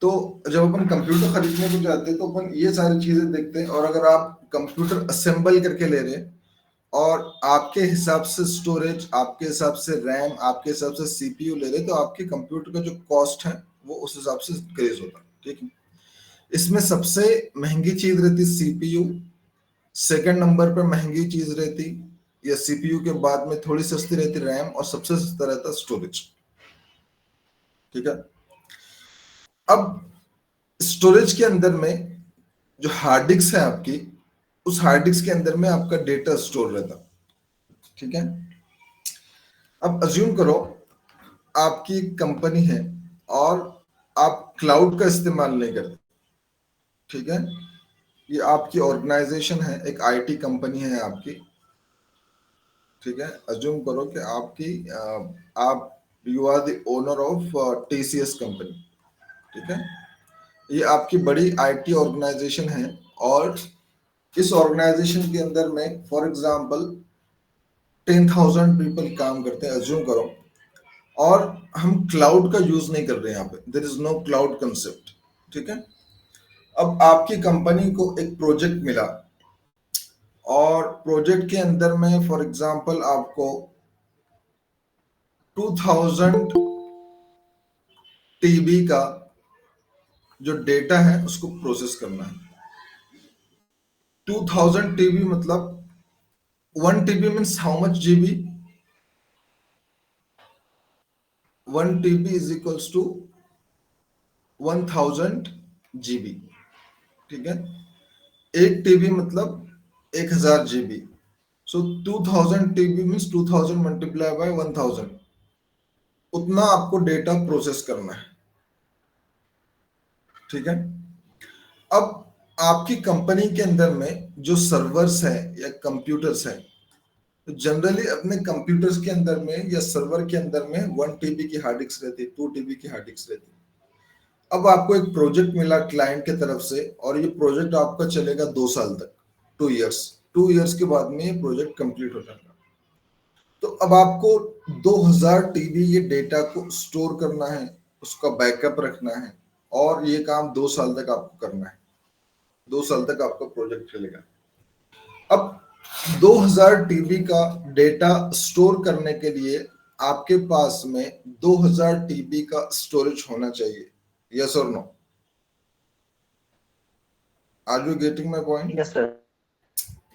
तो जब अपन कंप्यूटर खरीदने को जाते हैं तो अपन ये सारी चीजें देखते हैं, और अगर आप कंप्यूटर असेंबल करके ले रहे हैं और आपके हिसाब से स्टोरेज, आपके हिसाब से रैम, आपके हिसाब से सीपीयू ले रहे, तो आपके कंप्यूटर का जो कॉस्ट है वो उस हिसाब से क्रेज होता है। ठीक है, इसमें सबसे महंगी चीज रहती सीपीयू, सेकंड नंबर पर महंगी चीज रहती या सीपीयू के बाद में थोड़ी सस्ती रहती रैम, और सबसे सस्ता रहता स्टोरेज। ठीक है, अब स्टोरेज के अंदर में जो हार्ड डिस्क है आपकी, उस हार्ड डिस्क के अंदर में आपका डेटा स्टोर रहता। ठीक है, अब अज्यूम करो आपकी एक कंपनी है और आप क्लाउड का इस्तेमाल नहीं करते। ठीक है, ये आपकी ऑर्गेनाइजेशन है, एक आईटी कंपनी है आपकी। ठीक है, अज्यूम करो कि आपकी आप you are the owner of TCS company. ठीक है, ये आपकी बड़ी आईटी ऑर्गेनाइजेशन है, और इस ऑर्गेनाइजेशन के अंदर में फॉर एग्जांपल 10,000 पीपल काम करते हैं, अज्यूम करो, और हम क्लाउड का यूज नहीं कर रहे हैं यहाँ पे, there is no cloud concept. ठीक है, अब आपकी कंपनी को एक प्रोजेक्ट मिला, और प्रोजेक्ट के अंदर में फॉर एग्जांपल आपको 2000 टीबी का जो डेटा है उसको प्रोसेस करना है। 2000 टीबी मतलब 1 TB means how much GB? 1 TB is equals to 1000 GB. ठीक है, 1 टीबी मतलब 1000 GB. So 2000 TB means 2000 multiply by 1000, उतना आपको डेटा प्रोसेस करना है। ठीक है, अब आपकी कंपनी के अंदर में जो सर्वर्स है या कंप्यूटर्स है, तो जनरली अपने कंप्यूटर्स के अंदर में या सर्वर के अंदर में 1 टीबी की हार्ड डिस्क रहती है, 2 टीबी की हार्ड डिस्क रहती है। अब आपको एक प्रोजेक्ट मिला क्लाइंट की तरफ से, और ये प्रोजेक्ट आपका चलेगा 2 साल तक, 2 इयर्स। 2 इयर्स के बाद में ये प्रोजेक्ट कंप्लीट हो जाएगा। तो अब आपको 2000 टीबी ये डेटा को स्टोर करना है, उसका बैकअप रखना है, और ये काम 2 साल तक आपको करना है। 2 साल तक आपका प्रोजेक्ट चलेगा। अब 2000 टीबी का डेटा स्टोर करने के लिए आपके पास में 2000 टीबी का स्टोरेज होना चाहिए। यस और no? Are you getting my point? Yes sir.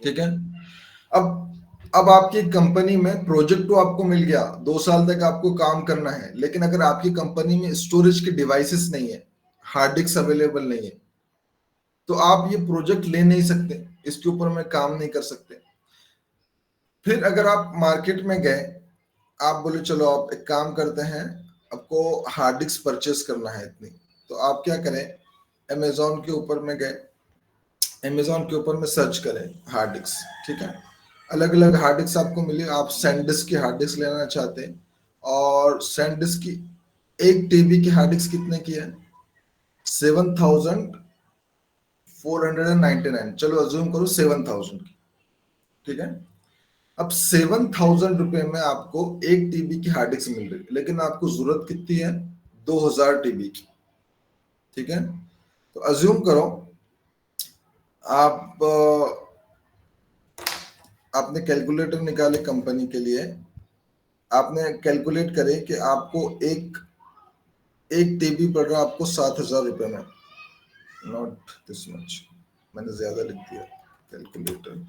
ठीक है, अब आपकी कंपनी में प्रोजेक्ट तो आपको मिल गया, 2 साल तक आपको काम करना है, लेकिन अगर आपकी कंपनी में स्टोरेज के डिवाइसेस नहीं है, हार्ड डिस्क अवेलेबल नहीं है, तो आप ये प्रोजेक्ट ले नहीं सकते, इसके ऊपर में काम नहीं कर सकते। फिर अगर आप मार्केट में गए, आप बोले चलो आप एक काम करते हैं, आपको हार्ड डिस्क परचेस करना है इतनी, तो आप क्या करें, अमेजोन के ऊपर में गए, अमेजोन के ऊपर में सर्च करें हार्ड डिस्क। ठीक है, अलग अलग हार्ड डिस्क आपको मिली, आप सैनडिस्क की हार्ड डिस्क लेना चाहते हैं, और सैनडिस्क की 1 टीबी की हार्ड डिस्क कितने की है? 7499। चलो अज्यूम करो 7000 की। ठीक है, अब 7000 रुपए में आपको 1 टीबी की हार्ड डिस्क मिल रही है, लेकिन आपको जरूरत कितनी है? 2000 टीबी की। ठीक है, तो अज्यूम करो आप आपने कैलकुलेटर निकाले कंपनी के लिए, आपने कैलकुलेट करे कि आपको एक एक टीबी पड़ रहा है आपको 7000 रुपए में। नॉट दिस मच, मैंने ज्यादा लिख दिया। कैलकुलेटर,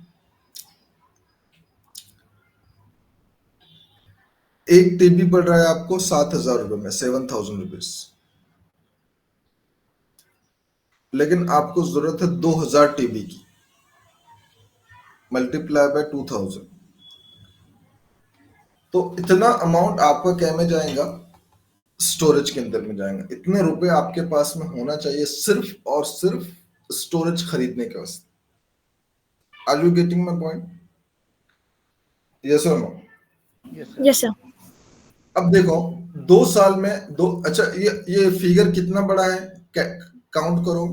1 टीबी पड़ रहा है आपको 7000 रुपए में, 7000 रुपीज, लेकिन आपको जरूरत है 2000 टीबी की, मल्टीप्लाई बाय 2000। तो इतना अमाउंट आपका क्या में जाएगा? स्टोरेज के अंदर में जाएगा। इतने रुपए आपके पास में होना चाहिए सिर्फ और सिर्फ स्टोरेज खरीदने के वास्ते। Are you getting my point? Yes और no? Yes sir. Yes, sir. अब देखो 2 साल में दो, अच्छा ये फिगर कितना बड़ा है, काउंट करो।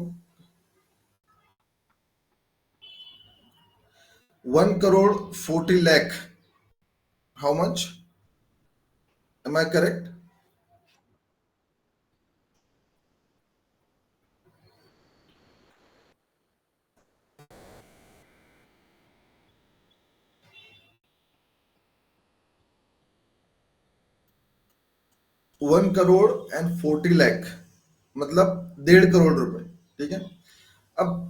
1,40,00,000। How much? Am I correct? 1 crore 40 lakh, मतलब 1.5 करोड़ रुपए। ठीक है। अब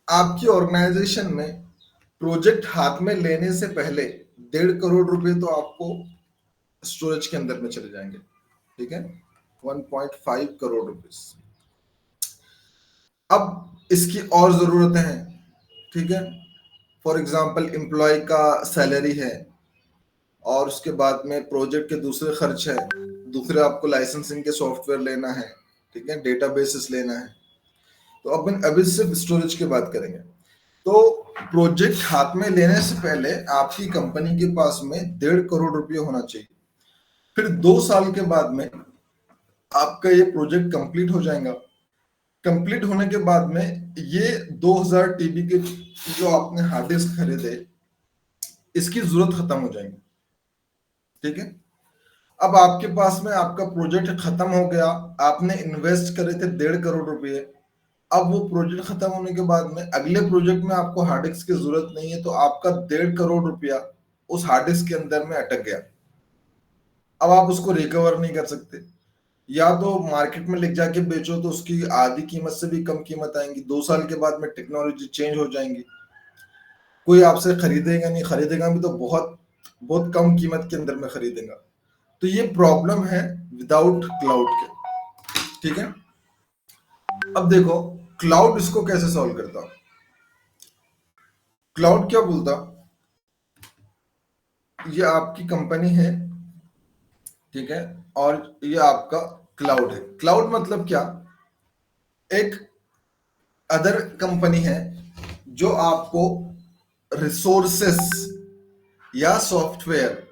आपकी ऑर्गेनाइजेशन में प्रोजेक्ट हाथ में लेने से पहले 1.5 करोड़ रुपए तो आपको स्टोरेज के अंदर में चले जाएंगे। ठीक है, 1.5 करोड़ रुपीज। अब इसकी और जरूरतें हैं। ठीक है, फॉर एग्जाम्पल एम्प्लॉय का सैलरी है, और उसके बाद में प्रोजेक्ट के दूसरे खर्च है, दूसरे आपको लाइसेंसिंग के सॉफ्टवेयर लेना है। ठीक है, डेटाबेसेस लेना है। तो अपन अभी सिर्फ स्टोरेज की बात करेंगे। तो प्रोजेक्ट हाथ में लेने से पहले आपकी कंपनी के पास में 1.5 करोड़ रुपये होना चाहिए। फिर 2 साल के बाद में आपका ये प्रोजेक्ट कंप्लीट हो जाएगा। कंप्लीट होने के बाद में ये 2000 TB के जो आपने हार्ड डिस्क खरीदे, इसकी जरूरत खत्म हो जाएगी। ठीक है। अब आपके पास में आपका प्रोजेक्ट खत्म हो गया, आपने इन्वेस्ट करे थे 1.5 करोड़ रुपए। अब वो प्रोजेक्ट खत्म होने के बाद में अगले प्रोजेक्ट में आपको हार्ड डिस्क की जरूरत नहीं है, तो आपका 1.5 करोड़ रुपया उस हार्ड डिस्क के अंदर में अटक गया। अब आप उसको रिकवर नहीं कर सकते। या तो मार्केट में लेके जाके बेचो तो उसकी आधी कीमत से भी कम कीमत आएंगी। 2 साल के बाद में टेक्नोलॉजी चेंज हो जाएंगी, कोई आपसे खरीदेगा नहीं, खरीदेगा भी तो बहुत बहुत कम कीमत के अंदर में खरीदेगा। तो ये प्रॉब्लम है विदाउट क्लाउड के। ठीक है। अब देखो क्लाउड इसको कैसे सॉल्व करता। क्लाउड क्या बोलता, ये आपकी कंपनी है, ठीक है, और ये आपका क्लाउड है। क्लाउड मतलब क्या, एक अदर कंपनी है जो आपको रिसोर्सेस या सॉफ्टवेयर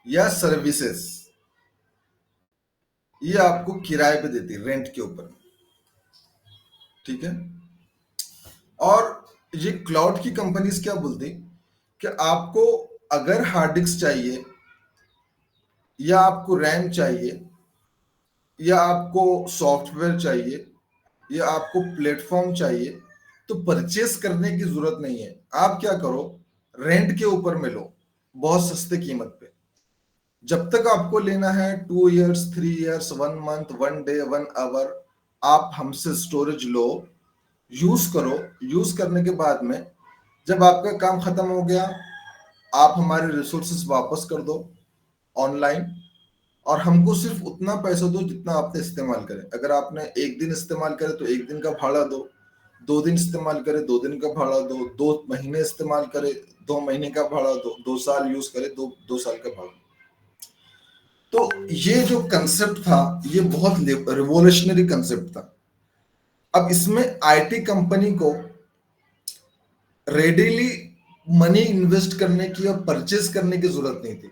या सर्विसेज, ये आपको किराए पे देती है, रेंट के ऊपर। ठीक है। और ये क्लाउड की कंपनीज क्या बोलती कि आपको अगर हार्ड डिस्क चाहिए, या आपको रैम चाहिए, या आपको सॉफ्टवेयर चाहिए, या आपको प्लेटफॉर्म चाहिए, तो परचेस करने की जरूरत नहीं है। आप क्या करो, रेंट के ऊपर में लो, बहुत सस्ते कीमत पे। जब तक आपको लेना है 2 years 3 years 1 month 1 day 1 hour, आप हमसे स्टोरेज लो, यूज करो। यूज करने के बाद में जब आपका काम खत्म हो गया, आप हमारे रिसोर्सेस वापस कर दो ऑनलाइन, और हमको सिर्फ उतना पैसा दो जितना आपने इस्तेमाल करे। अगर आपने 1 दिन इस्तेमाल करे तो 1 दिन का भाड़ा दो, 2 दिन इस्तेमाल करे 2 दिन का भाड़ा दो, 2 महीने इस्तेमाल करे 2 महीने का भाड़ा दो, 2 साल यूज करे 2 साल का भाड़ा। तो ये जो कंसेप्ट था, ये बहुत रिवोल्यूशनरी कंसेप्ट था। अब इसमें आईटी कंपनी को रेडीली मनी इन्वेस्ट करने की और परचेज करने की जरूरत नहीं थी।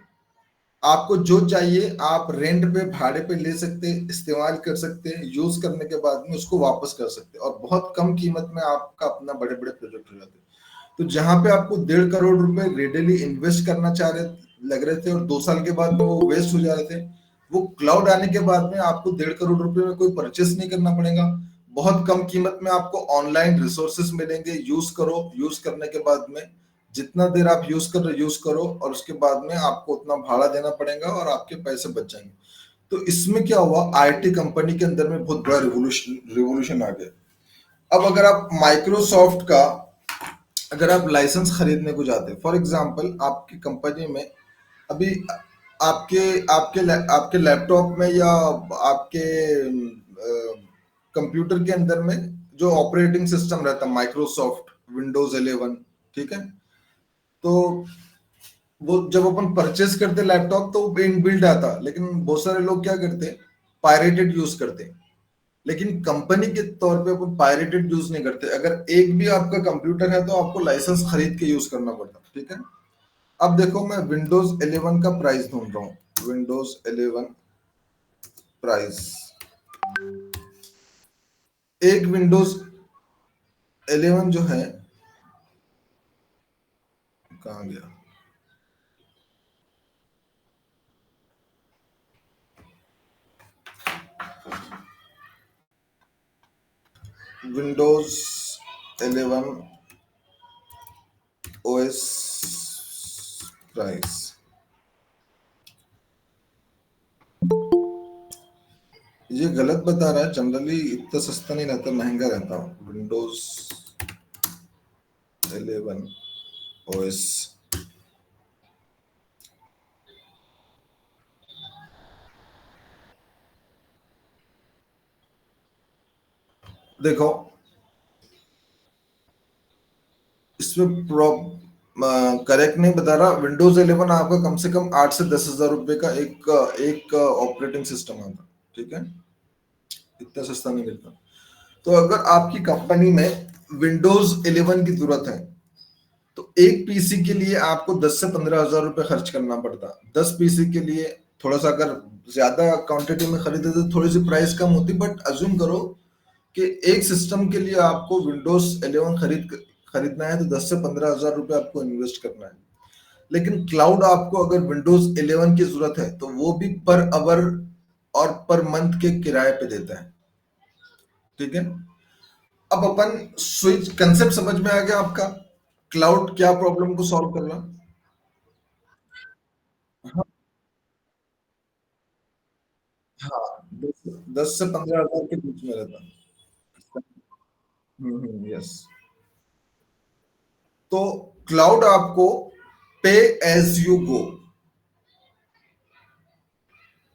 आपको जो चाहिए आप रेंट पे भाड़े पे ले सकते, इस्तेमाल कर सकते हैं, यूज करने के बाद में उसको वापस कर सकते हैं, और बहुत कम कीमत में आपका अपना बड़े बड़े प्रोजेक्ट हो जाते हैं। तो जहां पे आपको 1.5 करोड़ रुपए रेडीली इन्वेस्ट करना चाह रहे लग रहे थे, और 2 साल के बाद में वो वेस्ट हो जा रहे थे, वो क्लाउड आने के बाद में आपको 1.5 करोड़ रुपए में कोई परचेस नहीं करना पड़ेगा। बहुत कम कीमत में आपको ऑनलाइन रिसोर्सेस मिलेंगे। यूज करो, यूज करने के बाद में जितना देर आप यूज कर रहे यूज करो, और उसके बाद में आपको उतना भाड़ा देना पड़ेगा और आपके पैसे बच जाएंगे। तो इसमें क्या हुआ, आईटी कंपनी के अंदर में बहुत बड़ा रिवोल्यूशन रिवोल्यूशन आ गया। अब अगर आप माइक्रोसॉफ्ट का अगर आप लाइसेंस खरीदने को जाते हैं, फॉर एग्जांपल आपकी कंपनी में अभी आपके आपके लैपटॉप में या आपके कंप्यूटर के अंदर में जो ऑपरेटिंग सिस्टम रहता है माइक्रोसॉफ्ट विंडोज 11। ठीक है। तो वो जब अपन परचेस करते लैपटॉप तो इनबिल्ट आता, लेकिन बहुत सारे लोग क्या करते, पायरेटेड यूज करते। लेकिन कंपनी के तौर पे अपन पायरेटेड यूज नहीं करते। अगर एक भी आपका कंप्यूटर है तो आपको लाइसेंस खरीद के यूज करना पड़ता। ठीक है। अब देखो मैं विंडोज 11 का प्राइस ढूंढ रहा हूँ। विंडोज 11 प्राइस, एक विंडोज 11 जो है, कहाँ गया, विंडोज 11 ओएस प्राइस। ये गलत बता रहा है, जनरली इतना सस्ता नहीं रहता, महंगा रहता। Windows 11 OS. देखो इसमें करेक्ट नहीं बता रहा, विंडोज 11 आपका कम से कम 8 से 10 हजार रुपए का एक ऑपरेटिंग सिस्टम आता, ठीक है, इतना सस्ता नहीं मिलता। तो अगर आपकी कंपनी में विंडोज 11 की जरूरत है तो एक पीसी के लिए आपको 10 से 15 हजार रुपए खर्च करना पड़ता। 10 पीसी के लिए थोड़ा सा अगर ज्यादा क्वांटिटी में खरीदे तो थोड़ी सी प्राइस कम होती, बट अज्यूम करो कि एक सिस्टम के लिए आपको विंडोज 11 खरीदना है तो 10 से 15 हजार रुपए आपको इन्वेस्ट करना है। लेकिन क्लाउड आपको अगर विंडोज 11 की जरूरत है तो वो भी पर आवर और पर मंथ के किराए पे देता है, ठीक है। अब अपन स्विच कंसेप्ट समझ में आ गया आपका, क्लाउड क्या प्रॉब्लम को सॉल्व करना। हाँ, हाँ, 10 से 15 हजार के बीच में रहता है। यस। तो क्लाउड आपको पे एज यू गो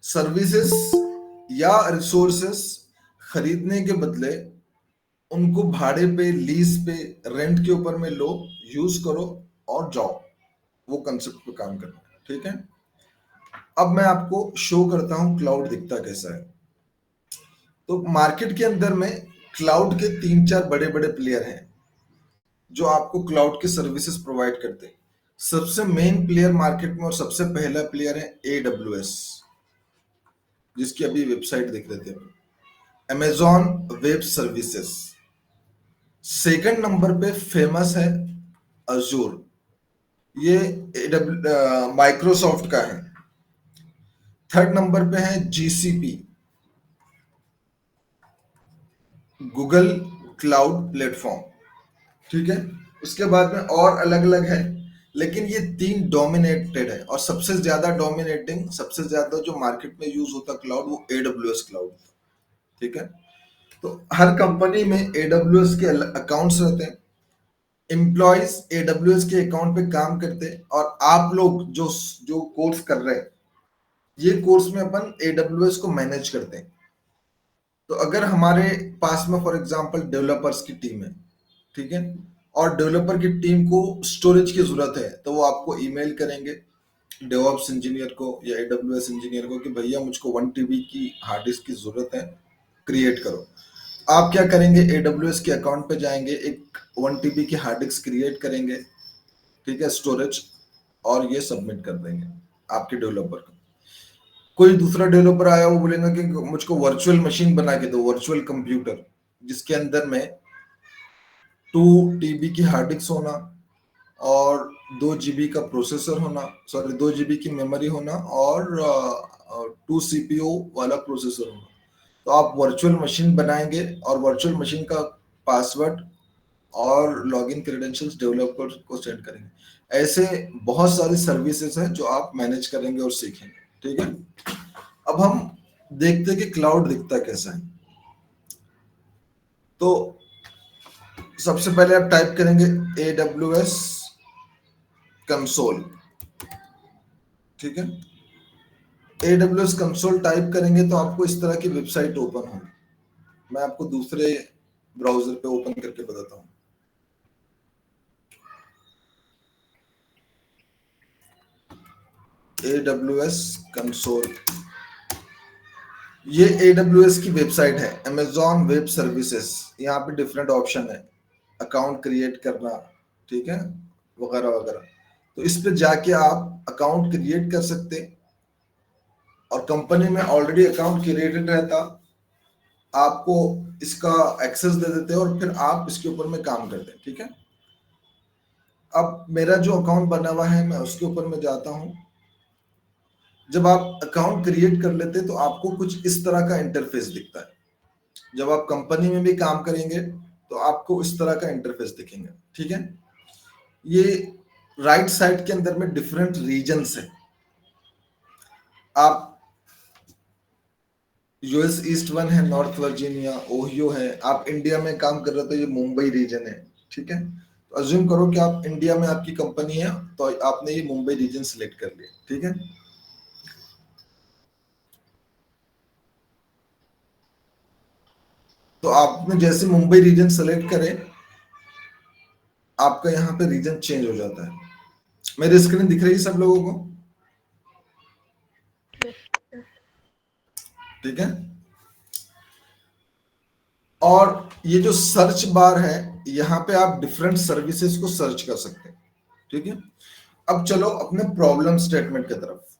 सर्विसेज या रिसोर्सेस खरीदने के बदले उनको भाड़े पे, लीज पे, रेंट के ऊपर में लो, यूज करो और जाओ, वो कंसेप्ट पे काम करना है, ठीक है। अब मैं आपको शो करता हूं क्लाउड दिखता कैसा है। तो मार्केट के अंदर में क्लाउड के 3-4 बड़े बड़े प्लेयर हैं जो आपको क्लाउड की सर्विसेज प्रोवाइड करते हैं। सबसे मेन प्लेयर मार्केट में और सबसे पहला प्लेयर है AWS, जिसकी अभी वेबसाइट देख रहे थे। Amazon web services. Second number पे फेमस है अजूर, ये माइक्रोसॉफ्ट का है। थर्ड नंबर पे है GCP, गूगल क्लाउड प्लेटफॉर्म, ठीक है। उसके बाद में और अलग अलग है, लेकिन ये तीन डोमिनेटेड है और सबसे ज्यादा डोमिनेटिंग, सबसे ज्यादा जो मार्केट में यूज होता क्लाउड वो AWS क्लाउड, ठीक है। तो हर कंपनी में AWS के अकाउंट्स रहते हैं, एम्प्लॉयज AWS के अकाउंट पे काम करते हैं, और आप लोग जो जो कोर्स कर रहे हैं ये कोर्स में अपन AWS को मैनेज करते हैं। तो अगर हमारे पास में फॉर एग्जांपल डेवलपर्स की टीम है, ठीक है, और डेवलपर की टीम को स्टोरेज की जरूरत है तो वो आपको ईमेल करेंगे, डेवऑप्स इंजीनियर को या AWS इंजीनियर को, कि भैया मुझको 1 TB की हार्ड डिस्क की जरूरत है, क्रिएट करो। आप क्या करेंगे, AWS के अकाउंट पे जाएंगे, एक 1 TB की हार्ड डिस्क क्रिएट करेंगे, ठीक है, स्टोरेज, और ये सबमिट कर देंगे आपके डेवलपर को। कोई दूसरा डेवलपर आया वो बोलेगा कि मुझको वर्चुअल मशीन बना के दो, वर्चुअल कंप्यूटर, जिसके अंदर में 2 TB की हार्ड डिस्क होना और 2 GB का प्रोसेसर होना, सॉरी 2 GB की मेमोरी होना, और 2 CPU वाला प्रोसेसर होना। तो आप वर्चुअल मशीन बनाएंगे और वर्चुअल मशीन का पासवर्ड और लॉगिन क्रेडेंशियल्स डेवलपर को सेंड करेंगे। ऐसे बहुत सारी सर्विसेज हैं जो आप मैनेज करेंगे और सीखेंगे, ठीक है। अब हम देखते हैं कि क्लाउड दिखता कैसा है। तो सबसे पहले आप टाइप करेंगे AWS कंसोल, ठीक है। AWS कंसोल टाइप करेंगे तो आपको इस तरह की वेबसाइट ओपन होगी। मैं आपको दूसरे ब्राउजर पे ओपन करके बताता हूँ। AWS कंसोल, ये AWS की वेबसाइट है, Amazon वेब सर्विसेज। यहाँ पे डिफरेंट ऑप्शन है, अकाउंट क्रिएट करना, ठीक है, वगैरह वगैरह। तो इस पे जाके आप अकाउंट क्रिएट कर सकते, और कंपनी में ऑलरेडी अकाउंट क्रिएटेड रहता, आपको इसका एक्सेस दे देते हैं और फिर आप इसके ऊपर में काम करते हैं, ठीक है। अब मेरा जो अकाउंट बना हुआ है मैं उसके ऊपर में जाता हूँ। जब आप अकाउंट क्रिएट कर लेते तो आपको कुछ इस तरह का इंटरफेस दिखता है। जब आप कंपनी में भी काम करेंगे तो आपको इस तरह का इंटरफेस दिखेंगे, ठीक है। ये राइट साइड के अंदर में डिफरेंट रीजन्स है। आप यूएस ईस्ट वन है, नॉर्थ वर्जीनिया, ओहियो है। आप इंडिया में काम कर रहे हो तो ये मुंबई रीजन है, ठीक है। तो अज्यूम करो कि आप इंडिया में आपकी कंपनी है, तो आपने ये मुंबई रीजन सिलेक्ट कर लिया, ठीक है। तो आपने जैसे मुंबई रीजन सेलेक्ट करे, आपका यहाँ पे रीजन चेंज हो जाता है। मेरी स्क्रीन दिख रही है सब लोगों को? ठीक है। और ये जो सर्च बार है, यहाँ पे आप डिफरेंट सर्विसेज को सर्च कर सकते हैं, ठीक है। अब चलो अपने प्रॉब्लम स्टेटमेंट की तरफ।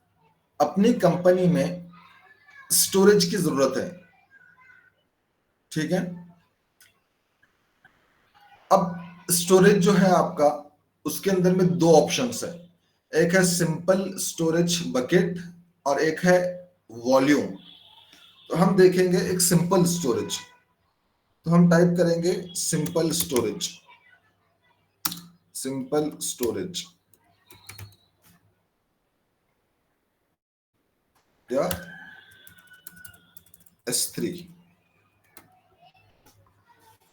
अपनी कंपनी में स्टोरेज की जरूरत है, ठीक है। अब स्टोरेज जो है आपका, उसके अंदर में दो ऑप्शंस है। एक है सिंपल स्टोरेज बकेट और एक है वॉल्यूम। तो हम देखेंगे एक सिंपल स्टोरेज। तो हम टाइप करेंगे सिंपल स्टोरेज, सिंपल स्टोरेज या S3।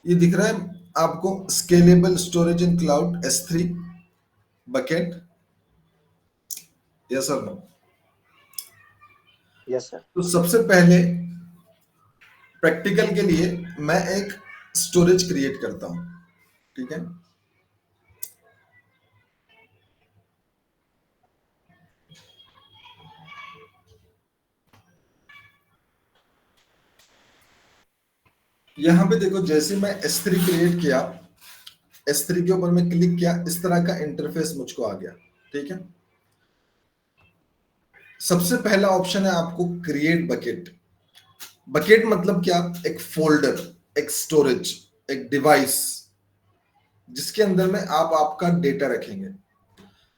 ये दिख रहा है आपको, स्केलेबल स्टोरेज इन क्लाउड S3 बकेट, यस और नो? Yes sir. तो सबसे पहले प्रैक्टिकल के लिए मैं एक स्टोरेज क्रिएट करता हूं, ठीक है। यहां पे देखो, जैसे मैं S3 क्रिएट किया, S3 के ऊपर मैं क्लिक किया, इस तरह का इंटरफेस मुझको आ गया, ठीक है। सबसे पहला ऑप्शन है आपको क्रिएट बकेट। बकेट मतलब क्या? एक फोल्डर, एक स्टोरेज, एक डिवाइस जिसके अंदर में आप आपका डेटा रखेंगे।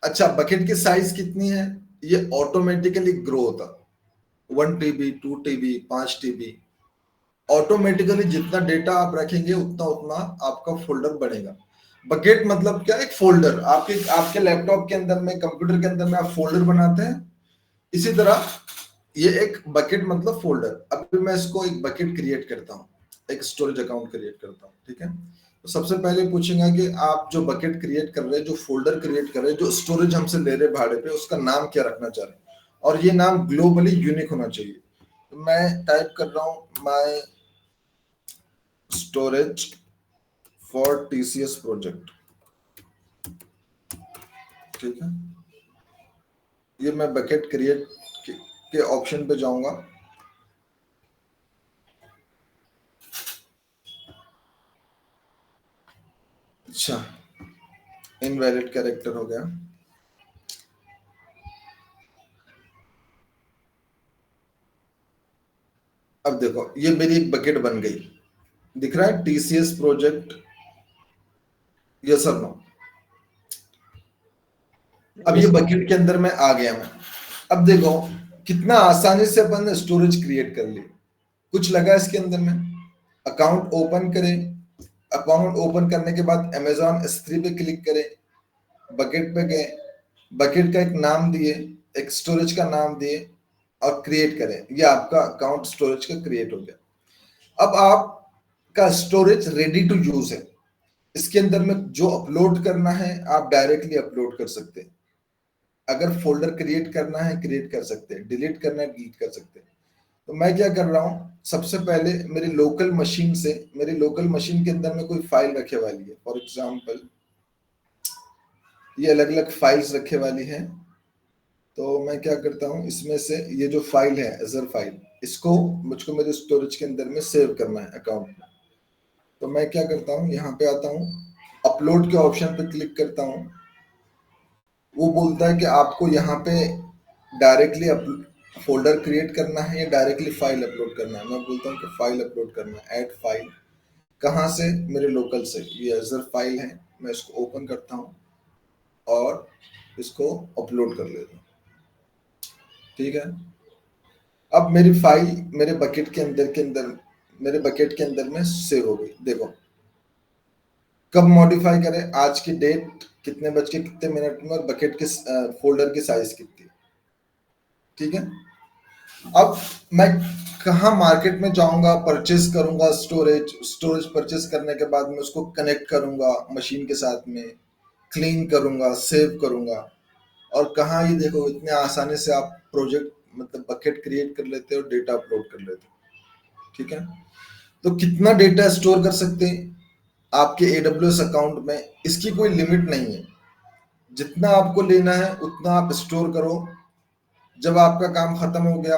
अच्छा, बकेट की साइज कितनी है? ये ऑटोमेटिकली ग्रो होता, 1 TB, 2 TB, 5 TB। ऑटोमेटिकली जितना डेटा आप रखेंगे उतना उतना आपका फोल्डर बनेगा। बकेट मतलब क्या? एक फोल्डर। आपके आपके लैपटॉप के अंदर में, कंप्यूटर के अंदर में आप फोल्डर बनाते हैं, इसी तरह ये एक बकेट मतलब फोल्डर। अब मैं इसको एक बकेट क्रिएट करता हूँ, एक स्टोरेज अकाउंट क्रिएट करता हूँ, ठीक है। तो सबसे पहले पूछेगा कि आप जो बकेट क्रिएट कर रहे हैं, जो फोल्डर क्रिएट कर रहे हैं, जो स्टोरेज हमसे ले रहे भाड़े पे, उसका नाम क्या रखना चाह रहे हैं, और ये नाम ग्लोबली यूनिक होना चाहिए। तो मैं टाइप कर रहा हूँ माई स्टोरेज फॉर TCS प्रोजेक्ट, ठीक है। ये मैं बकेट क्रिएट के ऑप्शन पे जाऊंगा। अच्छा, इनवैलिड कैरेक्टर हो गया। अब देखो, ये मेरी एक बकेट बन गई, दिख रहा है TCS प्रोजेक्ट, यस और नो? अब ये बकेट के अंदर में आ गया मैं। अब देखो कितना आसानी से अपन ने स्टोरेज क्रिएट कर ली। कुछ लगा इसके अंदर में, अकाउंट ओपन करें, अकाउंट ओपन करने के बाद Amazon S3 पे क्लिक करें, बकेट पे गए, बकेट का एक नाम दिए, एक स्टोरेज का नाम दिए और क्रिएट करें। ये आपका अकाउंट स्टोरेज का क्रिएट हो गया। अब आपका स्टोरेज रेडी टू यूज है। इसके अंदर में जो अपलोड करना है आप डायरेक्टली अपलोड कर सकते हैं। अगर फोल्डर क्रिएट करना है क्रिएट कर सकते हैं, डिलीट करना है डिलीट कर सकते हैं। तो मैं क्या कर रहा हूं, सबसे पहले मेरी लोकल मशीन से, मेरी लोकल मशीन के अंदर में कोई फाइल रखे वाली है, फॉर एग्जांपल ये अलग अलग फाइल्स रखे वाली है। तो मैं क्या करता हूँ, इसमें से ये जो फाइल है एजर फाइल, इसको मुझको मेरे स्टोरेज के अंदर में सेव करना है अकाउंट में। तो मैं क्या करता हूँ, यहाँ पे आता हूँ, अपलोड के ऑप्शन पे क्लिक करता हूँ। वो बोलता है कि आपको यहाँ पे डायरेक्टली फोल्डर क्रिएट करना है या डायरेक्टली फाइल अपलोड करना है। मैं बोलता हूँ कि फाइल अपलोड करना है, ऐड फाइल। कहाँ से? मेरे लोकल से। ये एजर फाइल है, मैं इसको ओपन करता हूँ और इसको अपलोड कर लेता हूँ, ठीक है। अब मेरी फाइल मेरे बकेट के अंदर मेरे बकेट के अंदर में सेव हो गई। देखो कब मॉडिफाई करें, आज की डेट, कितने बज के कितने मिनट में, और बकेट के फोल्डर की साइज कितनी, ठीक है। अब मैं कहाँ मार्केट में जाऊंगा, परचेस करूंगा स्टोरेज, स्टोरेज परचेस करने के बाद में उसको कनेक्ट करूंगा मशीन के साथ में, क्लीन करूंगा, सेव करूंगा। और कहाँ, ये देखो इतने आसानी से आप प्रोजेक्ट मतलब बकेट क्रिएट कर लेते हो, डेटा अपलोड कर लेते हो। ठीक है, तो कितना डेटा स्टोर कर सकते हैं आपके AWS अकाउंट में, इसकी कोई लिमिट नहीं है। जितना आपको लेना है उतना आप स्टोर करो। जब आपका काम खत्म हो गया,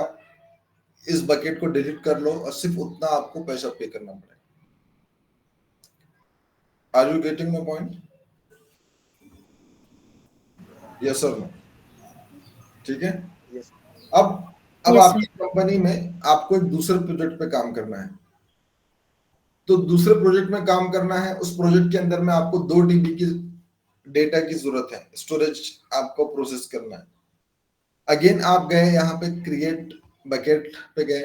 इस बकेट को डिलीट कर लो और सिर्फ उतना आपको पैसा पे करना पड़ेगा। Are you getting my point? Yes और नो? ठीक है। Yes. अब यस आपकी सर। कंपनी में आपको एक दूसरे प्रोजेक्ट पे काम करना है, तो दूसरे प्रोजेक्ट में काम करना है, उस प्रोजेक्ट के अंदर में आपको 2 TB की डेटा की जरूरत है, स्टोरेज आपको प्रोसेस करना है। अगेन आप गए यहाँ पे क्रिएट बकेट पे गए,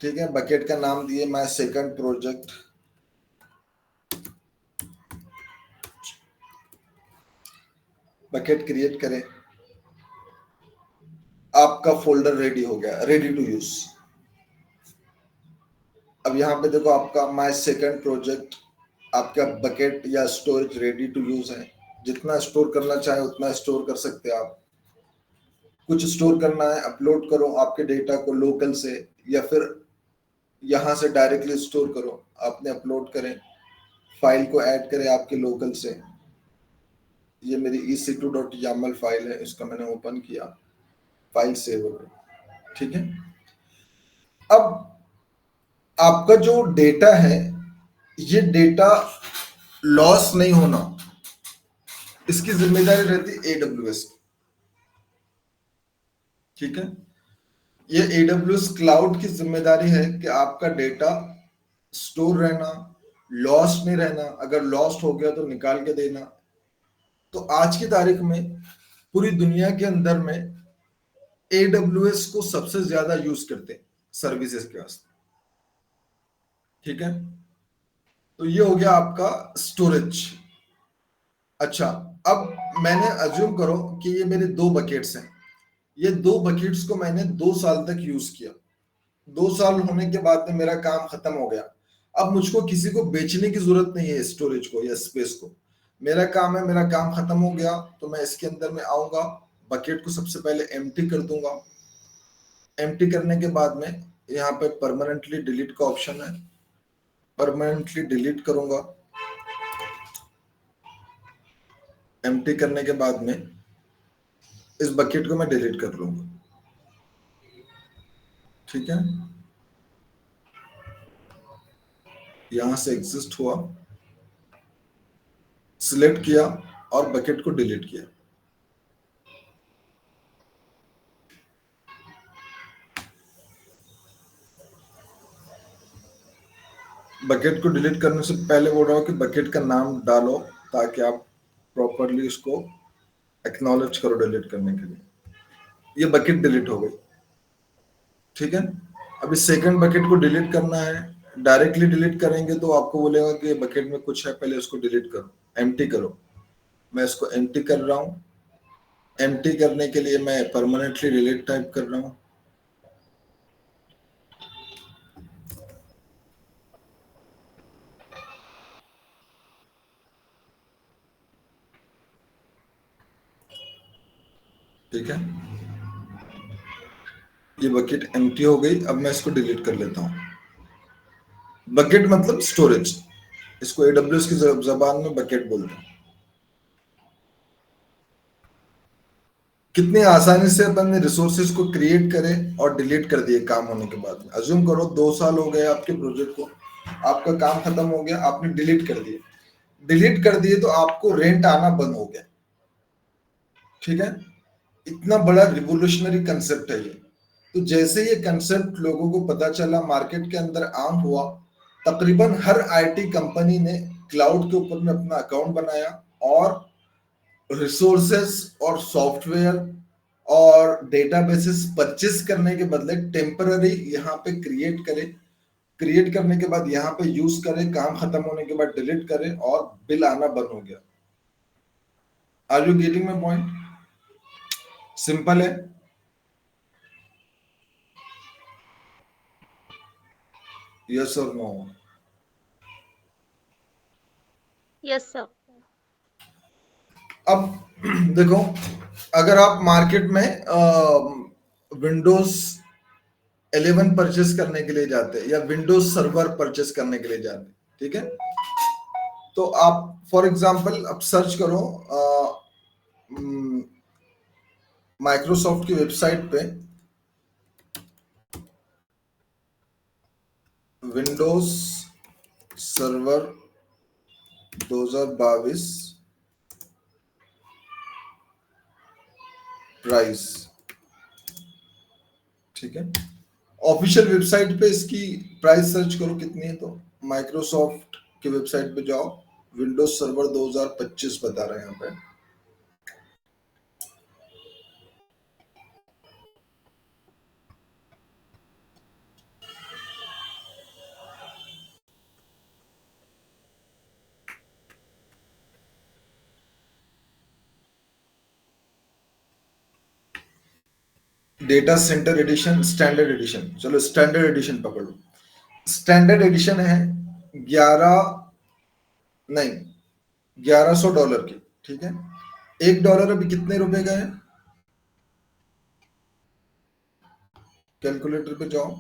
ठीक है, बकेट का नाम दिए my second project. Bucket create करें, आपका फोल्डर रेडी हो गया, रेडी टू यूज। अब यहाँ पे देखो आपका माय सेकंड प्रोजेक्ट, आपका बकेट या स्टोरेज रेडी टू यूज है। जितना स्टोर करना चाहे उतना स्टोर कर सकते हैं आप। कुछ स्टोर करना है, अपलोड करो आपके डेटा को लोकल से, या फिर यहाँ से डायरेक्टली स्टोर करो, आपने अपलोड करें, फाइल को ऐड करें आपके लोकल से। ये मेरी ec2.yaml फाइल है, इसका मैंने ओपन किया, फाइल सेव हो गई। ठीक है, अब आपका जो डेटा है, ये डेटा लॉस नहीं होना, इसकी जिम्मेदारी रहती है AWS की। ठीक है, ये AWS क्लाउड की जिम्मेदारी है कि आपका डेटा स्टोर रहना, लॉस्ट नहीं रहना, अगर लॉस्ट हो गया तो निकाल के देना। तो आज की तारीख में पूरी दुनिया के अंदर में AWS को सबसे ज्यादा यूज करते हैं सर्विसेज के वास्ते। ठीक है, तो ये हो गया आपका स्टोरेज। अच्छा, अब मैंने अज्यूम करो कि ये मेरे 2 बकेट्स हैं, ये 2 बकेट्स को मैंने 2 साल तक यूज किया। 2 साल होने के बाद में मेरा काम खत्म हो गया। अब मुझको किसी को बेचने की जरूरत नहीं है स्टोरेज को या स्पेस को, मेरा काम है, मेरा काम खत्म हो गया, तो मैं इसके अंदर में आऊंगा, बकेट को सबसे पहले एम्प्टी कर दूंगा। एम्प्टी करने के बाद में यहाँ पे परमानेंटली डिलीट का ऑप्शन है, परमानेंटली डिलीट करूंगा। एम्प्टी करने के बाद में इस बकेट को मैं डिलीट कर लूंगा। ठीक है, यहां से एग्जिस्ट हुआ, सिलेक्ट किया और बकेट को डिलीट किया। बकेट को डिलीट करने से पहले बोल रहा हूं कि बकेट का नाम डालो ताकि आप प्रॉपरली उसको एक्नॉलेज करो डिलीट करने के लिए। ये बकेट डिलीट हो गई। ठीक है, अभी सेकंड बकेट को डिलीट करना है। डायरेक्टली डिलीट करेंगे तो आपको बोलेगा कि बकेट में कुछ है, पहले उसको डिलीट करो, एम्प्टी करो। मैं इसको एम्प्टी कर रहा हूँ। एम्प्टी करने के लिए मैं परमानेंटली डिलीट टाइप कर रहा हूँ। ठीक है, ये बकेट एम्प्टी हो गई। अब मैं इसको डिलीट कर लेता हूँ। बकेट मतलब स्टोरेज, इसको AWS की जबान में बकेट बोलते हैं। कितनी आसानी से अपन ने रिसोर्सेज को क्रिएट करे और डिलीट कर दिए काम होने के बाद में। अज्यूम करो 2 साल हो गए आपके प्रोजेक्ट को, आपका काम खत्म हो गया, आपने डिलीट कर दिए। डिलीट कर दिए तो आपको रेंट आना बंद हो गया। ठीक है, इतना बड़ा रिवोल्यूशनरी कंसेप्ट है ये। तो जैसे ये कंसेप्ट लोगों को पता चला, मार्केट के अंदर आम हुआ, तकरीबन हर IT कंपनी ने क्लाउड के ऊपर में अपना अकाउंट बनाया और रिसोर्सेस और सॉफ्टवेयर और डेटाबेसेस परचेस करने के बदले टेम्पररी यहाँ पे क्रिएट करें। क्रिएट करने के बाद यहाँ पे यूज करें, काम खत्म होने के बाद डिलीट करें और बिल आना बंद हो गया। Are you getting my point? Simple है। यस और नो? Yes sir. अब देखो, अगर आप मार्केट में विंडोज 11 परचेस करने के लिए जाते हैं या विंडोज सर्वर परचेस करने के लिए जाते हैं, ठीक है, तो आप फॉर एग्जांपल अब सर्च करो माइक्रोसॉफ्ट की वेबसाइट पे विंडोज सर्वर 2022 प्राइस, ठीक है, ऑफिशियल वेबसाइट पे इसकी प्राइस सर्च करो कितनी है, तो माइक्रोसॉफ्ट की वेबसाइट पे जाओ, विंडोज सर्वर 2025 बता रहे हैं यहाँ पे। Data centre edition, standard edition, चलो स्टैंडर्ड एडिशन पकड़ लो। स्टैंडर्ड एडिशन है 11, नहीं, $1100 की, ठीक है। $1 अभी कितने रुपए का है? कैलकुलेटर पे जाओ,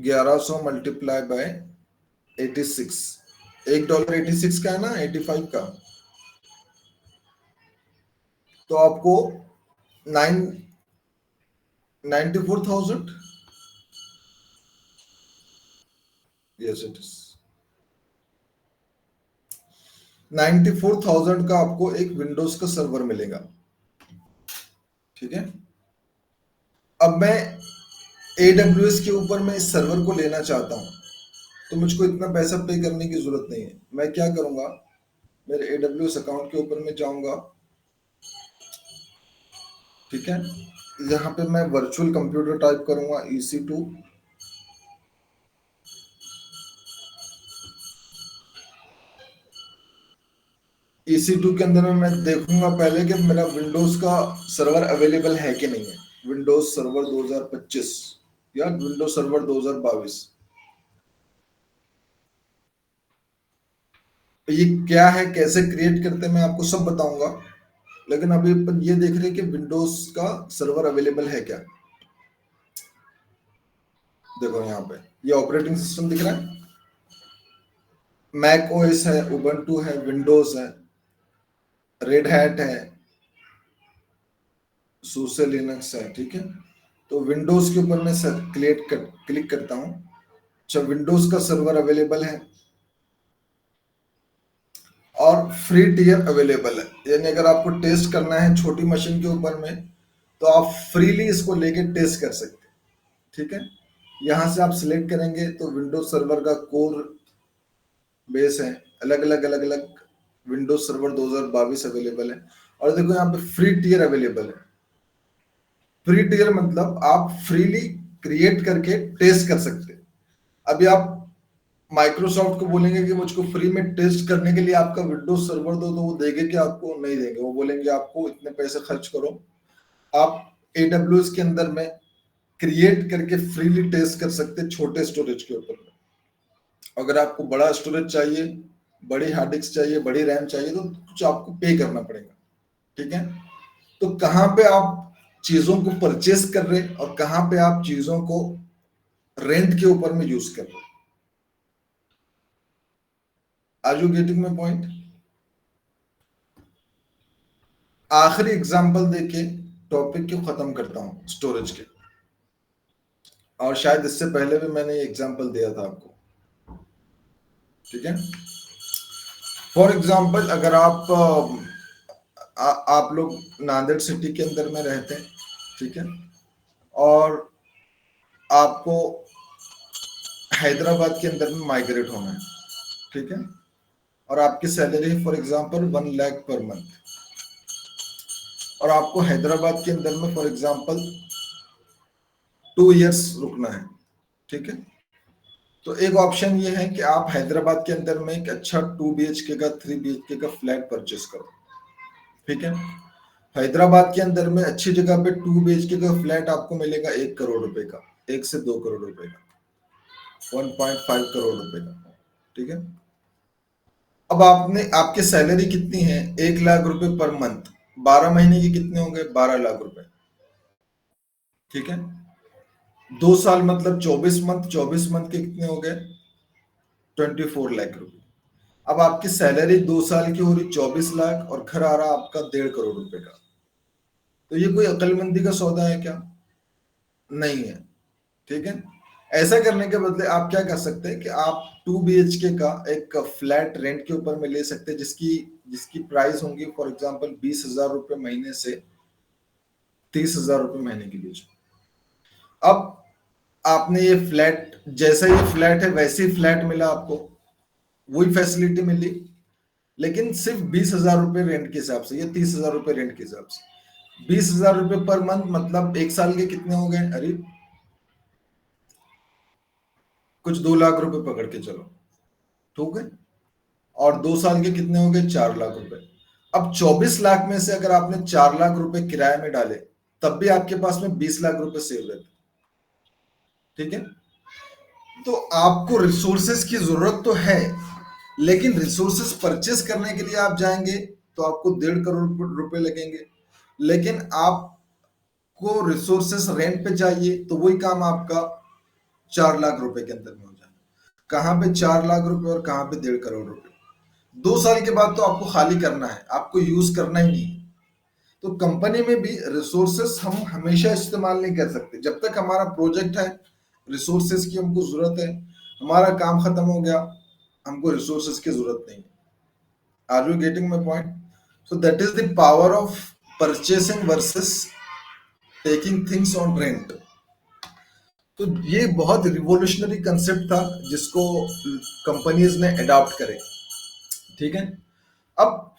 1100 मल्टीप्लाई बाय 86, $1 86 का है ना, 85 का, तो आपको 94,000, यस इट इज 94,000 का आपको एक विंडोज का सर्वर मिलेगा, ठीक है। अब मैं AWS के ऊपर मैं इस सर्वर को लेना चाहता हूं, तो मुझको इतना पैसा पे करने की जरूरत नहीं है। मैं क्या करूंगा, मेरे AWS अकाउंट के ऊपर मैं जाऊंगा, ठीक है, यहाँ पे मैं वर्चुअल कंप्यूटर टाइप करूंगा EC2, EC2 के अंदर में मैं देखूंगा पहले कि मेरा विंडोज का सर्वर अवेलेबल है कि नहीं है, विंडोज सर्वर 2025 या विंडोज सर्वर 2022। तो ये क्या है, कैसे क्रिएट करते हैं, मैं आपको सब बताऊंगा, लेकिन अभी अपन ये देख रहे हैं कि विंडोज का सर्वर अवेलेबल है क्या। देखो यहाँ पे ये ऑपरेटिंग सिस्टम दिख रहा है, मैक ओएस है, उबंटू है, विंडोज है, रेड हैट है, सूसे लिनक्स है, ठीक है। तो विंडोज के ऊपर मैं क्लिक करता हूँ, अच्छा विंडोज का सर्वर अवेलेबल है और फ्री टियर अवेलेबल है, यानी अगर आपको टेस्ट करना है छोटी मशीन के ऊपर में तो आप फ्रीली इसको लेके टेस्ट कर सकते हैं, ठीक है। यहाँ से आप सिलेक्ट करेंगे तो विंडोज सर्वर का कोर बेस है, अलग अलग विंडोज सर्वर 2022 अवेलेबल है। और देखो यहाँ पे फ्री टियर अवेलेबल है। फ्री टियर मतलब आप फ्रीली क्रिएट करके टेस्ट कर सकते हैं। अभी आप माइक्रोसॉफ्ट को बोलेंगे कि मुझको फ्री में टेस्ट करने के लिए आपका विंडोज सर्वर दो, तो वो देंगे कि आपको नहीं देंगे, वो बोलेंगे आपको इतने पैसे खर्च करो, आप AWS के अंदर में क्रिएट करके फ्रीली टेस्ट कर सकते हैं छोटे स्टोरेज के ऊपर। अगर आपको बड़ा स्टोरेज चाहिए, बड़ी हार्ड डिस्क चाहिए, बड़ी रैम चाहिए, तो कुछ आपको पे करना पड़ेगा, ठीक है। तो कहाँ पे आप चीजों को परचेस कर रहे हैं और कहाँ पे आप चीजों को रेंट के ऊपर में यूज कर रहे हैं। Are you getting my point? आखिरी एग्जांपल देके टॉपिक को खत्म करता हूं, स्टोरेज के, और शायद इससे पहले भी मैंने ये एग्जांपल दिया था आपको, ठीक है। फॉर एग्जांपल अगर आप लोग नांदेड़ सिटी के अंदर में रहते हैं, ठीक है, और आपको हैदराबाद के अंदर में माइग्रेट होना है, ठीक है, और आपकी salary for example 1 lakh per month, और आपको हैदराबाद के अंदर में फॉर एग्जांपल 2 इयर्स रुकना है, ठीक है। तो एक ऑप्शन ये है कि आप हैदराबाद के अंदर में एक अच्छा 2 BHK का 3 BHK का फ्लैट परचेस करो, ठीक है। हैदराबाद के अंदर में अच्छी जगह पे 2 BHK का फ्लैट आपको मिलेगा 1 करोड़ रुपए का, 1 से 2 करोड़ रुपए का, 1.5 करोड़ रुपए का। ठीक है। अब आपने आपकी सैलरी कितनी है, 1 लाख रुपए पर मंथ, 12 महीने के कितने होंगे, 12 लाख रुपए। ठीक है। 2 साल मतलब 24 मंथ, 24 मंथ के कितने हो गए, 24 लाख रुपए। अब आपकी सैलरी 2 साल की हो रही 24 लाख और घर आ रहा आपका 1.5 करोड़ रुपए का। तो ये कोई अकलमंदी का सौदा है क्या? नहीं है। ठीक है। ऐसा करने के बदले आप क्या कर सकते हैं कि आप 2 BHK का एक फ्लैट रेंट के ऊपर में ले सकते हैं, जिसकी जिसकी प्राइस होंगी फॉर एग्जांपल 20,000 रुपए महीने से 30,000 रुपए महीने के बीच। अब आपने ये फ्लैट, जैसा ये फ्लैट है वैसे ही फ्लैट मिला आपको, वही फैसिलिटी मिली, लेकिन सिर्फ 20,000 रुपए रेंट के हिसाब से या 30,000 रुपए रेंट के हिसाब से। 20,000 रुपए पर मंथ मतलब 1 साल के कितने हो गए, अरे कुछ 2 लाख रुपए पकड़ के चलो। ठीक है। और 2 साल के कितने हो गए, 4 लाख रुपए। अब 24 लाख में से अगर आपने 4 लाख रुपए किराए में डाले, तब भी आपके पास में 20 लाख रुपए सेव रहते। ठीक है। तो आपको रिसोर्सेस की जरूरत तो है, लेकिन रिसोर्सेस परचेस करने के लिए आप जाएंगे तो आपको 1.5 करोड़ रुपए लगेंगे। लेकिन आपको रिसोर्सेस रेंट पे चाहिए तो वही काम आपका 4 लाख रुपए के अंदर में हो जाए। कहाँ पे 4 लाख रुपए और कहाँ पे 1.5 करोड़ रुपए। 2 साल के बाद तो आपको खाली करना है, आपको यूज करना ही नहीं है। तो कंपनी में भी रिसोर्सेस हम हमेशा इस्तेमाल नहीं कर सकते। जब तक हमारा प्रोजेक्ट है, रिसोर्सेस की हमको जरूरत है, हमारा काम खत्म हो गया, हमको रिसोर्सेस की जरूरत नहीं है। Are you getting my point? So that is the power of purchasing versus taking things on rent. तो ये बहुत रिवोल्यूशनरी कंसेप्ट था जिसको कंपनीज ने अडॉप्ट करे। ठीक है। अब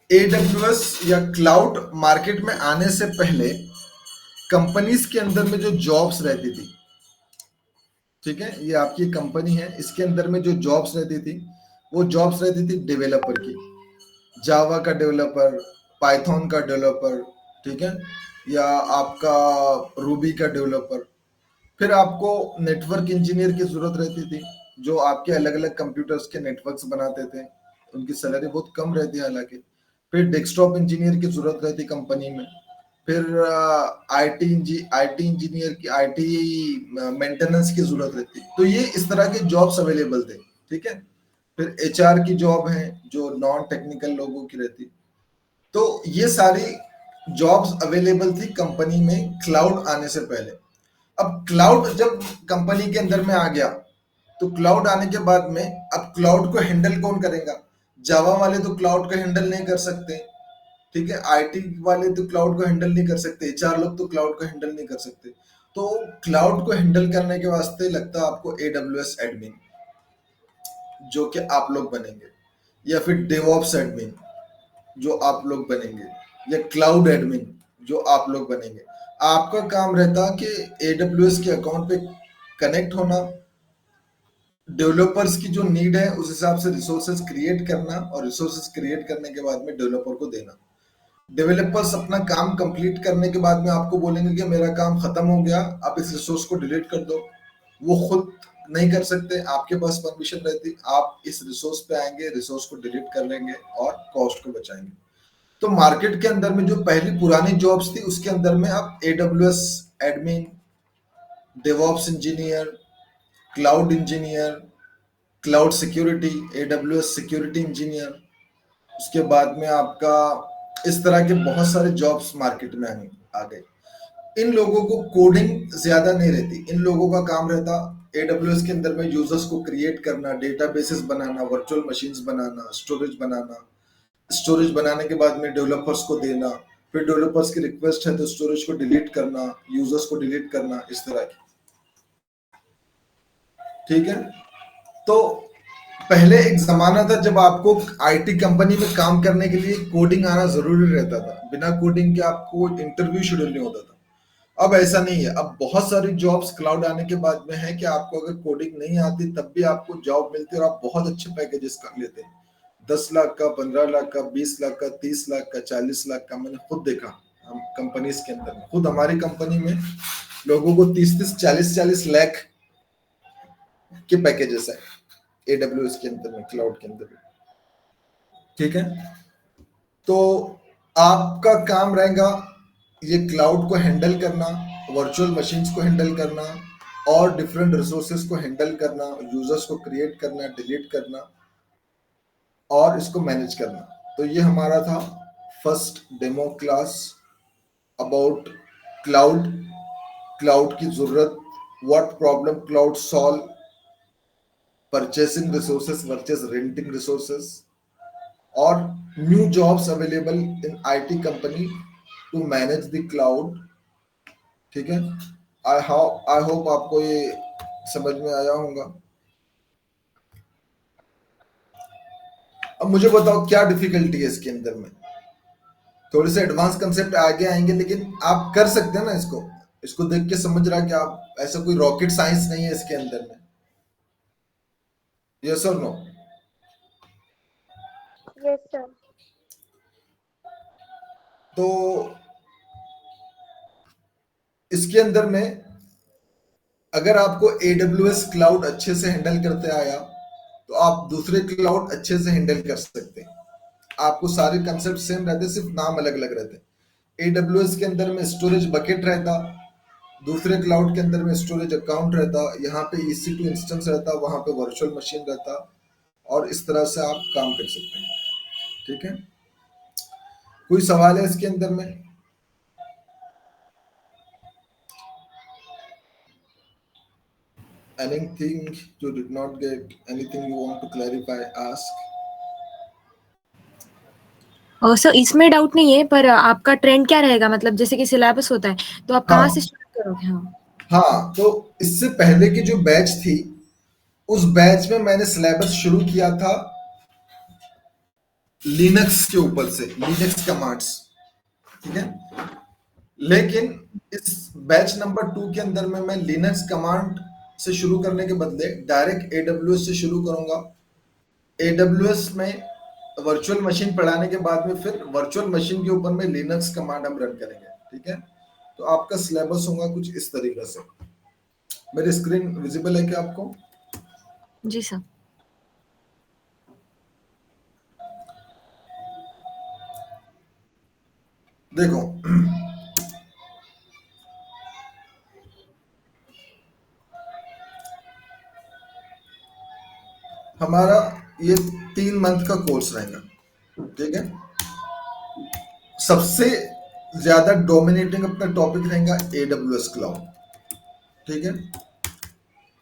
AWS या क्लाउड मार्केट में आने से पहले कंपनीज के अंदर में जो जॉब्स रहती थी, ठीक है, ये आपकी कंपनी है, इसके अंदर में जो जॉब्स रहती थी वो जॉब्स रहती थी डेवलपर की, जावा का डेवलपर, पाइथन का डेवलपर, ठीक है, या आपका रूबी का डेवलपर। फिर आपको नेटवर्क इंजीनियर की जरूरत रहती थी, जो आपके अलग अलग कंप्यूटर्स के नेटवर्क्स बनाते थे, उनकी सैलरी बहुत कम रहती है हालांकि। फिर डेस्कटॉप इंजीनियर की जरूरत रहती कंपनी में। फिर आईटी इंजीनियर की, आईटी मेंटेनेंस की जरूरत रहती। तो ये इस तरह के जॉब्स अवेलेबल थे। ठीक है। फिर एचआर की जॉब है जो नॉन टेक्निकल लोगों की रहती। तो ये सारी जॉब्स अवेलेबल थी कंपनी में क्लाउड आने से पहले। अब क्लाउड जब कंपनी के अंदर में आ गया, तो क्लाउड आने के बाद में अब क्लाउड को हैंडल कौन करेगा? जावा वाले तो क्लाउड को हैंडल नहीं कर सकते। ठीक है। आईटी वाले तो क्लाउड को हैंडल नहीं कर सकते, एचआर लोग तो क्लाउड को हैंडल नहीं कर सकते। तो क्लाउड को हैंडल करने के वास्ते लगता है आपको AWS एडमिन, जो कि आप लोग बनेंगे, या फिर डेवऑप्स एडमिन जो आप लोग बनेंगे, या क्लाउड एडमिन जो आप लोग बनेंगे। आपका काम रहता कि AWS के अकाउंट पे कनेक्ट होना, डेवलपर्स की जो नीड है उस हिसाब से रिसोर्सेज क्रिएट करना, और रिसोर्सेज क्रिएट करने के बाद में डेवलपर को देना। डेवलपर्स अपना काम कंप्लीट करने के बाद में आपको बोलेंगे कि मेरा काम खत्म हो गया, आप इस रिसोर्स को डिलीट कर दो। वो खुद नहीं कर सकते, आपके पास परमिशन रहती, आप इस रिसोर्स पे आएंगे, रिसोर्स को डिलीट कर लेंगे और कॉस्ट को बचाएंगे। तो मार्केट के अंदर में जो पहली पुरानी जॉब्स थी उसके अंदर में अब AWS admin, DevOps engineer, cloud engineer, cloud security, AWS security engineer, उसके बाद में आपका इस तरह के बहुत सारे जॉब्स मार्केट में आ गए। इन लोगों को कोडिंग ज्यादा नहीं रहती, इन लोगों का काम रहता AWS के अंदर में यूजर्स को क्रिएट करना, डेटाबेसेस बनाना, वर्चुअल मशीन्स बनाना, स्टोरेज बनाना, स्टोरेज बनाने के बाद में डेवलपर्स को देना, फिर डेवलपर्स की रिक्वेस्ट है तो स्टोरेज को डिलीट करना, यूजर्स को डिलीट करना, इस तरह की। ठीक है। तो पहले एक जमाना था जब आपको आईटी कंपनी में काम करने के लिए कोडिंग आना जरूरी रहता था, बिना कोडिंग के आपको इंटरव्यू शेड्यूल नहीं होता था। अब ऐसा नहीं है, अब बहुत सारी जॉब्स क्लाउड आने के बाद में है कि आपको अगर कोडिंग नहीं आती तब भी आपको जॉब मिलती है और आप बहुत अच्छे पैकेजेस कर लेते हैं। 10 लाख का, 15 लाख का, 20 लाख का, 30 लाख का, 40 लाख का मैंने खुद देखा। हम कंपनीज के अंदर में, खुद हमारी कंपनी में लोगों को 30-30, 40-40 लाख के पैकेजेस है एडब्ल्यूएस के अंदर में, क्लाउड के अंदर में। ठीक है, तो आपका काम रहेगा ये क्लाउड को हैंडल करना, वर्चुअल मशीन्स को हैंडल करना, और डिफरेंट रिसोर्सेज को हैंडल करना, यूजर्स को क्रिएट करना, डिलीट करना, और इसको मैनेज करना। तो ये हमारा था first demo class about cloud, cloud की जरूरत, what problem cloud solve, purchasing resources versus renting resources, और new jobs available in IT company to manage the cloud. ठीक है, आई होप आपको ये समझ में आया होगा। अब मुझे बताओ क्या डिफिकल्टी है इसके अंदर में। थोड़े से एडवांस कंसेप्ट आगे आएंगे, लेकिन आप कर सकते हैं ना इसको। इसको देख के समझ रहा है कि आप, ऐसा कोई रॉकेट साइंस नहीं है इसके अंदर में। यस और नो? Yes, sir. तो इसके अंदर में अगर आपको AWS क्लाउड अच्छे से हैंडल करते आया, तो आप दूसरे क्लाउड अच्छे से हैंडल कर सकते हैं। आपको सारे कंसेप्ट सेम रहते, सिर्फ नाम अलग अलग रहते। AWS के अंदर में स्टोरेज बकेट रहता, दूसरे क्लाउड के अंदर में स्टोरेज अकाउंट रहता, यहाँ पे EC2 इंस्टेंस रहता, वहां पे वर्चुअल मशीन रहता, और इस तरह से आप काम कर सकते हैं। ठीक है, कोई सवाल है इसके अंदर में? Anything you did not get, anything you want to clarify, ask. Sir इसमें डाउट नहीं है, पर आपका ट्रेंड क्या रहेगा, मतलब जैसे कि सिलेबस होता है तो आप कहाँ से स्टार्ट करोगे? हाँ, तो इससे पहले की जो बैच थी, उस बैच में मैंने सिलेबस शुरू किया था लिनक्स के ऊपर से, लिनक्स कमांड्स। ठीक है, लेकिन इस बैच नंबर 2 के अंदर में मैं लिनक्स कमांड से शुरू करने के बदले डायरेक्ट AWS से शुरू करूंगा। AWS में वर्चुअल मशीन पढ़ाने के बाद में फिर वर्चुअल मशीन के ऊपर में लिनक्स कमांड हम रन करेंगे। ठीक है, तो आपका सिलेबस होगा कुछ इस तरीके से। मेरी स्क्रीन विजिबल है क्या आपको? जी सर। देखो, हमारा ये 3 मंथ का कोर्स रहेगा। ठीक है, सबसे ज्यादा डोमिनेटिंग अपना टॉपिक रहेगा AWS क्लाउड। ठीक है,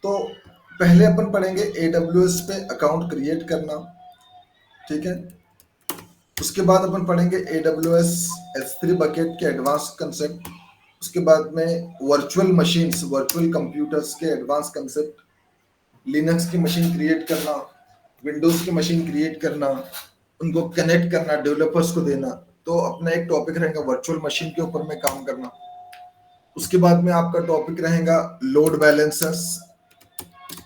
तो पहले अपन पढ़ेंगे AWS पे अकाउंट क्रिएट करना। ठीक है, उसके बाद अपन पढ़ेंगे AWS S3 बकेट के एडवांस कंसेप्ट। उसके बाद में वर्चुअल मशीन्स, वर्चुअल कंप्यूटर्स के एडवांस कंसेप्ट, लिनक्स की मशीन क्रिएट करना, विंडोज की मशीन क्रिएट करना, उनको कनेक्ट करना, डेवलपर्स को देना। तो अपना एक टॉपिक रहेगा वर्चुअल मशीन के ऊपर में काम करना। उसके बाद में आपका टॉपिक रहेगा लोड बैलेंसर्स।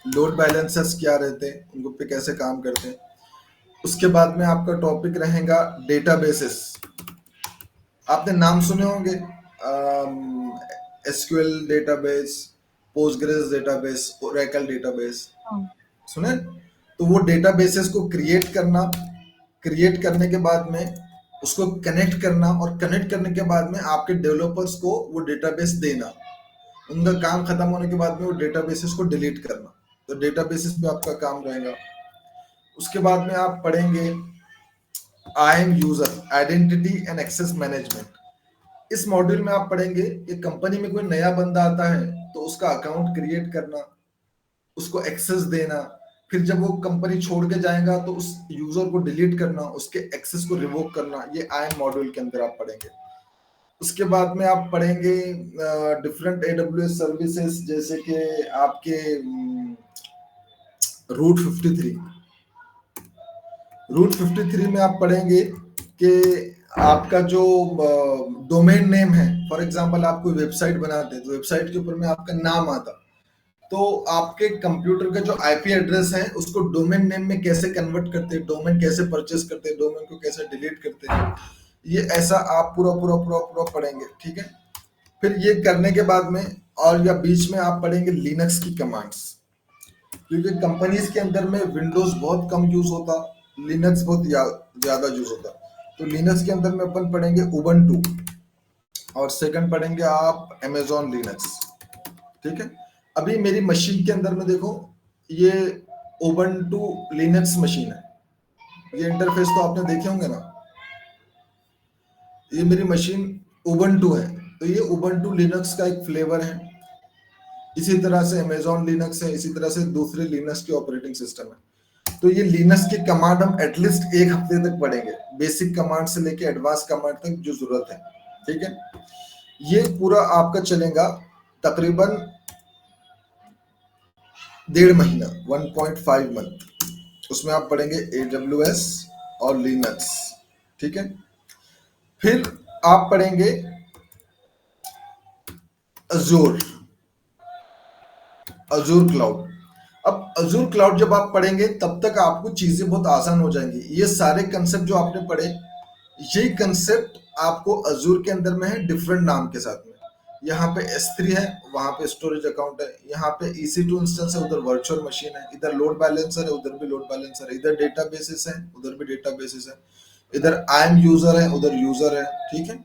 लोड बैलेंसर्स क्या रहते हैं, उनको पे कैसे काम करते हैं। उसके बाद में आपका टॉपिक रहेगा डेटाबेसेस। आपने नाम सुने होंगे, SQL database, Postgres database, Oracle database, सुने? तो वो डेटाबेसेस को क्रिएट करना, क्रिएट करने के बाद में उसको कनेक्ट करना, और कनेक्ट करने के बाद में आपके डेवलपर्स को वो डेटाबेस देना। उनका काम खत्म होने के बाद में वो डेटाबेसेस को डिलीट करना। तो डेटाबेसेस पे आपका काम रहेगा। उसके बाद में आप पढ़ेंगे IAM user, identity and access management. इस मॉड्यूल में आप पढ़ेंगे कि कंपनी में कोई नया बंदा आता है तो उसका अकाउंट क्रिएट करना, उसको एक्सेस देना, फिर जब वो कंपनी छोड़ के जाएगा तो उस यूजर को डिलीट करना, उसके एक्सेस को रिवोक करना। ये IAM मॉड्यूल के अंदर आप पढ़ेंगे। उसके बाद में आप पढ़ेंगे डिफरेंट AWS सर्विसेज, जैसे कि आपके रूट 53। रूट 53 में आप पढ़ेंगे कि आपका जो डोमेन नेम है, फॉर एग्जांपल आप कोई वेबसाइट बनाते हैं तो वेबसाइट के ऊपर में आपका नाम आता, तो आपके कंप्यूटर का जो आईपी एड्रेस है उसको डोमेन नेम में कैसे कन्वर्ट करते हैं, डोमेन कैसे परचेस करते हैं, डोमेन को कैसे डिलीट करते हैं, ये ऐसा आप पूरा पूरा पूरा पूरा पढ़ेंगे, ठीक है। फिर ये करने के बाद में और या बीच में आप पढ़ेंगे लिनक्स की कमांड्स, क्योंकि कंपनीज के अंदर में विंडोज बहुत कम यूज होता, लिनक्स बहुत ज्यादा यूज होता। तो लिनक्स के अंदर में अपन पढ़ेंगे उबंटू और सेकंड पढ़ेंगे आप अमेजॉन लिनक्स, ठीक है। अभी मेरी मशीन के अंदर में देखो ये उबंटू लिनक्स मशीन है, ये इंटरफेस तो आपने देखे होंगे ना, ये मेरी मशीन उबंटू है, तो ये उबंटू लिनक्स का एक फ्लेवर है। इसी तरह से अमेजॉन लिनक्स है, इसी तरह से दूसरे लिनक्स के ऑपरेटिंग सिस्टम है। तो ये लिनक्स के कमांड हम एटलीस्ट एक हफ्ते तक पढ़ेंगे, बेसिक कमांड से लेके एडवांस कमांड तक जो जरूरत है, ठीक है। ये पूरा आपका चलेगा तकरीबन 1.5 महीना, 1.5 मंथ। उसमें आप पढ़ेंगे AWS और लिनक्स, ठीक है। फिर आप पढ़ेंगे अजूर क्लाउड। अब अजूर क्लाउड जब आप पढ़ेंगे तब तक आपको चीजें बहुत आसान हो जाएंगी। ये सारे कंसेप्ट जो आपने पढ़े, यही कंसेप्ट आपको अजूर के अंदर में है डिफरेंट नाम के साथ में। यहाँ पे S3 है, वहां पे स्टोरेज अकाउंट है, यहाँ पे EC2 इंस्टेंस है, उधर वर्चुअल मशीन है, इधर लोड बैलेंसर है, उधर भी लोड बैलेंसर है, इधर डेटाबेसेस है, उधर भी डेटाबेसेस है, इधर IAM यूजर है, उधर यूजर है, ठीक है।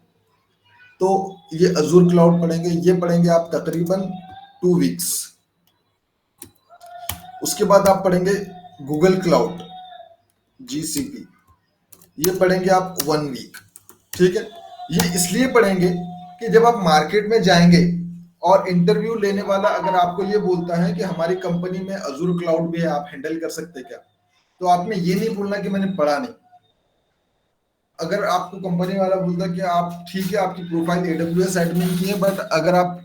तो ये अजूर क्लाउड पढ़ेंगे, ये पढ़ेंगे आप तकरीबन 2 वीक्स। उसके बाद आप पढ़ेंगे गूगल क्लाउड GCP, ये पढ़ेंगे आप 1 वीक, ठीक है। ये इसलिए पढ़ेंगे कि जब आप मार्केट में जाएंगे और इंटरव्यू लेने वाला अगर आपको ये बोलता है कि हमारी कंपनी में अजूर क्लाउड भी है, आप हैंडल कर सकते क्या, तो आपने ये नहीं बोलना कि मैंने पढ़ा नहीं। अगर आपको कंपनी वाला बोलता कि आप ठीक है आपकी प्रोफाइल AWS एडमिन की है, बट अगर आप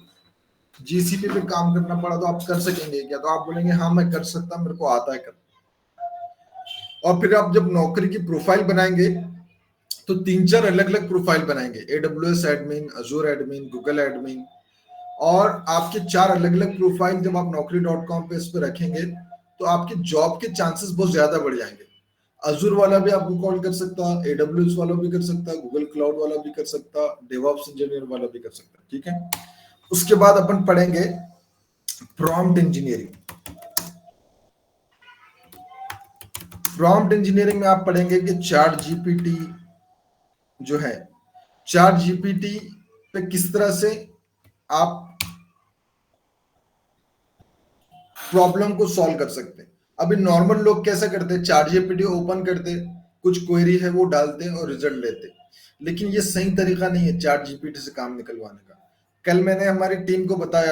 GCP पे काम करना पड़ा तो आप कर सकेंगे क्या, तो आप बोलेंगे हाँ मैं कर सकता, मेरे को आता है कर। और फिर आप जब नौकरी की प्रोफाइल बनाएंगे तो 3-4 अलग अलग प्रोफाइल बनाएंगे, AWS admin, Azzur admin, Google admin, और आपके 4 अलग अलग प्रोफाइल जब आप naukri.com पे इस पे रखेंगे तो आपके जॉब के चांसेस बहुत ज्यादा बढ़ जाएंगे। अजूर वाला भी आपको कॉल कर सकता, AWS वाला भी कर सकता, गूगल क्लाउड वाला भी कर सकता, डेवऑप्स इंजीनियर वाला भी कर सकता, ठीक है। उसके बाद अपन पढ़ेंगे प्रॉम्प्ट इंजीनियरिंग। प्रॉम्प्ट इंजीनियरिंग में आप पढ़ेंगे कि चैट जीपीटी जो है, चैट जीपीटी पे किस तरह से आप प्रॉब्लम को सॉल्व कर सकते हैं। अभी नॉर्मल लोग कैसा करते हैं, चैट जीपीटी ओपन करते, कुछ क्वेरी है वो डालते हैं और रिजल्ट लेते, लेकिन ये सही तरीका नहीं है चैट जीपीटी से काम निकलवाने का। कल मैंने हमारी टीम को बताया